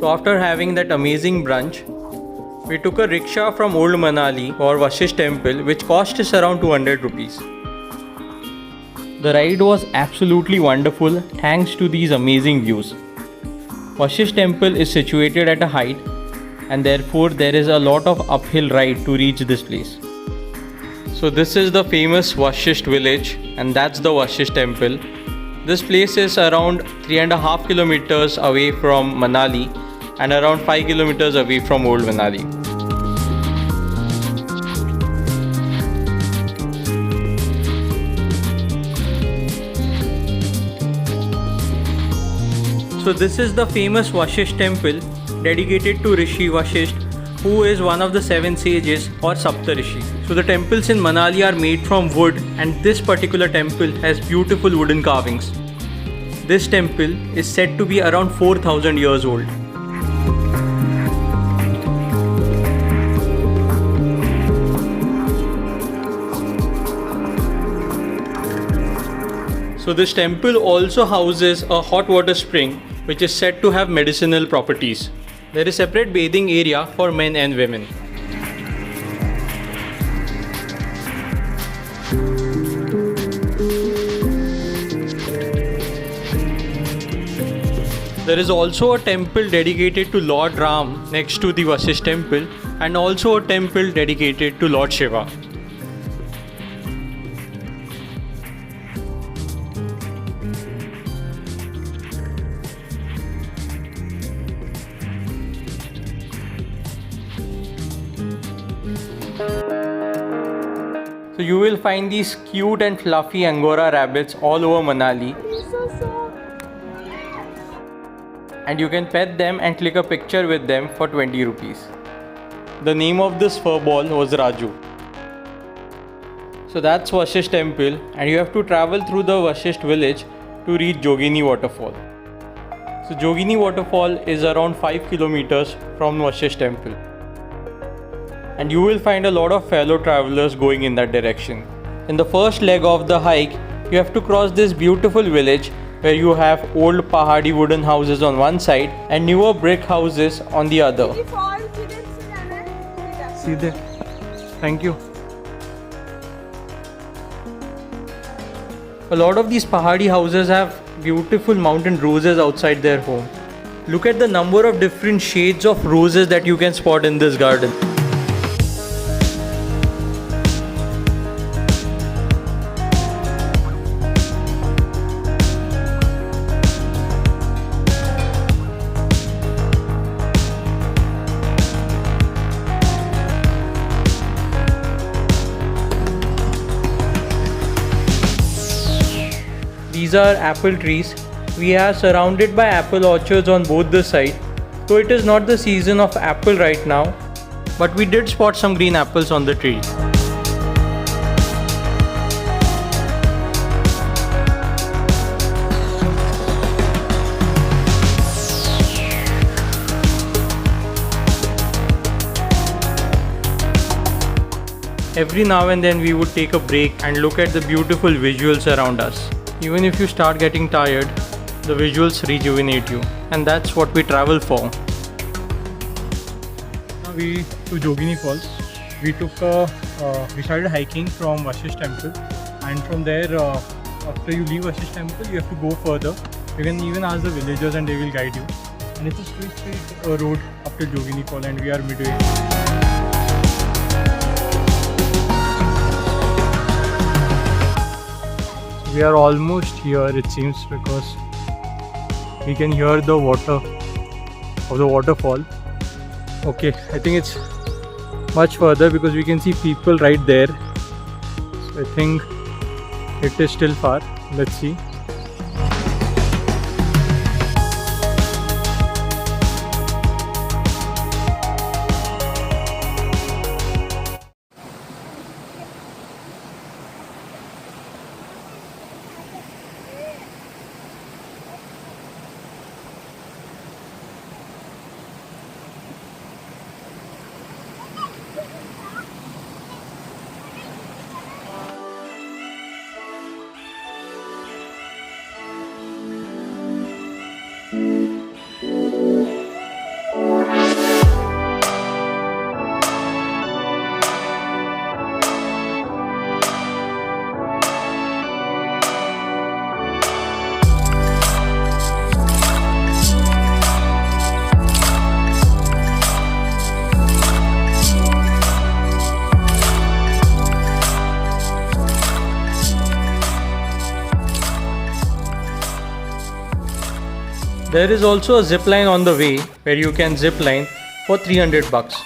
So after having that amazing brunch, we took a rickshaw from Old Manali for Vashishth Temple, which cost us around 200 rupees. The ride was absolutely wonderful thanks to these amazing views. Vashishth Temple is situated at a height and therefore there is a lot of uphill ride to reach this place. So this is the famous Vashishth village and that's the Vashishth Temple. This place is around 3.5 kilometers away from Manali and around 5 kilometers away from Old Manali. So this is the famous Vashishth Temple dedicated to Rishi Vashishth, who is one of the 7 sages or Saptarishi. So the temples in Manali are made from wood and this particular temple has beautiful wooden carvings. This temple is said to be around 4,000 years old. So this temple also houses a hot water spring which is said to have medicinal properties. There is separate bathing area for men and women. There is also a temple dedicated to Lord Ram next to the Vashishth Temple and also a temple dedicated to Lord Shiva. So you will find these cute and fluffy Angora rabbits all over Manali. And you can pet them and click a picture with them for 20 rupees. The name of this furball was Raju. So that's Vashishth Temple and you have to travel through the Vashishth village to reach Jogini Waterfall. So Jogini Waterfall is around 5 kilometers from Vashishth Temple. And you will find a lot of fellow travelers going in that direction. In the first leg of the hike, you have to cross this beautiful village where you have old Pahadi wooden houses on one side and newer brick houses on the other. See there. Thank you. A lot of these Pahadi houses have beautiful mountain roses outside their home. Look at the number of different shades of roses that you can spot in this garden. These are apple trees. We are surrounded by apple orchards on both the sides. So it is not the season of apple right now, but we did spot some green apples on the tree. Every now and then we would take a break and look at the beautiful visuals around us. Even if you start getting tired, the visuals rejuvenate you, and that's what we travel for. Now to Jogini Falls. We started hiking from Vashishth Temple, and from there, after you leave Vashishth Temple, you have to go further. You can even ask the villagers and they will guide you. And it's a straight road up to Jogini Fall, and we are midway. We are almost here, it seems, because we can hear the water of the waterfall. Okay, I think it's much further because we can see people right there. So I think it is still far. Let's see. There is also a zip line on the way where you can zip line for 300 bucks.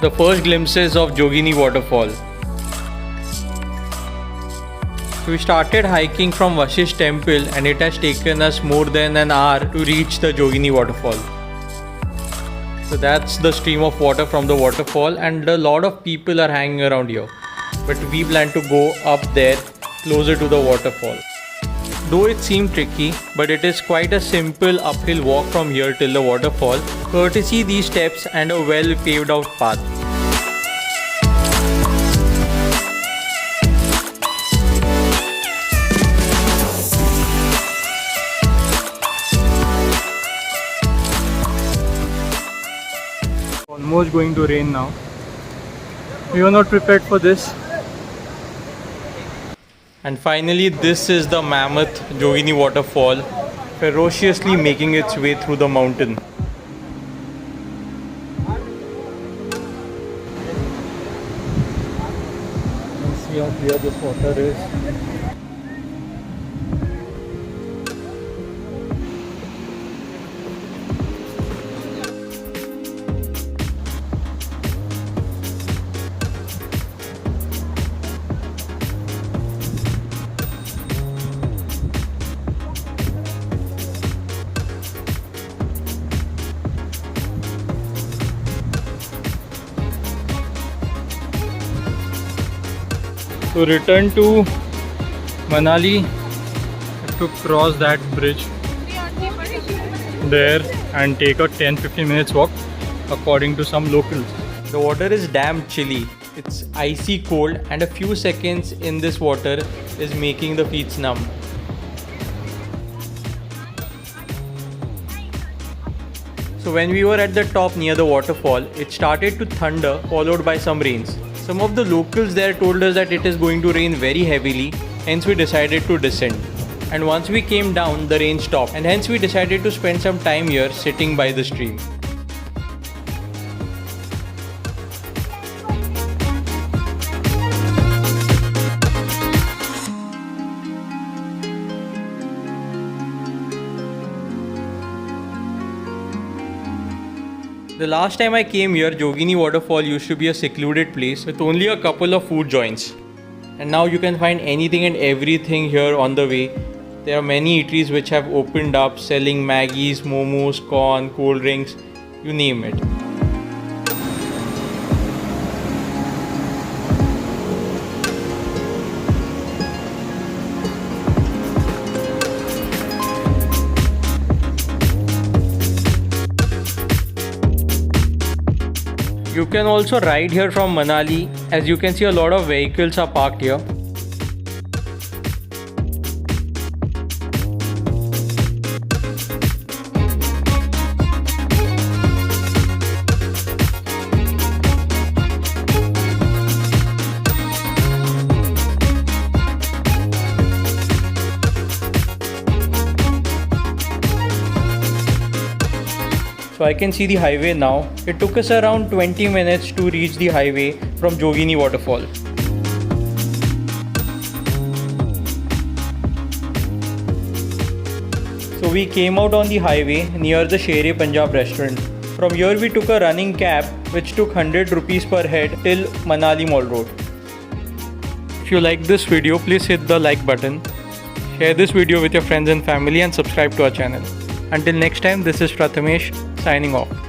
The first glimpses of Jogini Waterfall. We started hiking from Vashishth Temple and it has taken us more than an hour to reach the Jogini Waterfall. So that's the stream of water from the waterfall, and a lot of people are hanging around here. But we plan to go up there closer to the waterfall. Though it seemed tricky, but it is quite a simple uphill walk from here till the waterfall, courtesy these steps and a well paved out path. Almost going to rain now. We were not prepared for this. And finally, this is the mammoth Jogini Waterfall, ferociously making its way through the mountain. Let's see how clear this water is. To return to Manali, to cross that bridge there and take a 10-15 minutes walk according to some locals. The water is damn chilly. It's icy cold and a few seconds in this water is making the feet numb. So when we were at the top near the waterfall, it started to thunder followed by some rains. Some of the locals there told us that it is going to rain very heavily, hence we decided to descend. And once we came down, the rain stopped, and hence we decided to spend some time here sitting by the stream. The last time I came here, Jogini Waterfall used to be a secluded place with only a couple of food joints. And now you can find anything and everything here on the way. There are many eateries which have opened up selling Maggies, momos, corn, cold drinks, you name it. You can also ride here from Manali, as you can see a lot of vehicles are parked here. So I can see the highway now. It took us around 20 minutes to reach the highway from Jogini Waterfall. So we came out on the highway near the Shere Punjab restaurant. From here we took a running cab which took 100 rupees per head till Manali Mall Road. If you like this video, please hit the like button. Share this video with your friends and family and subscribe to our channel. Until next time, this is Prathamesh signing off.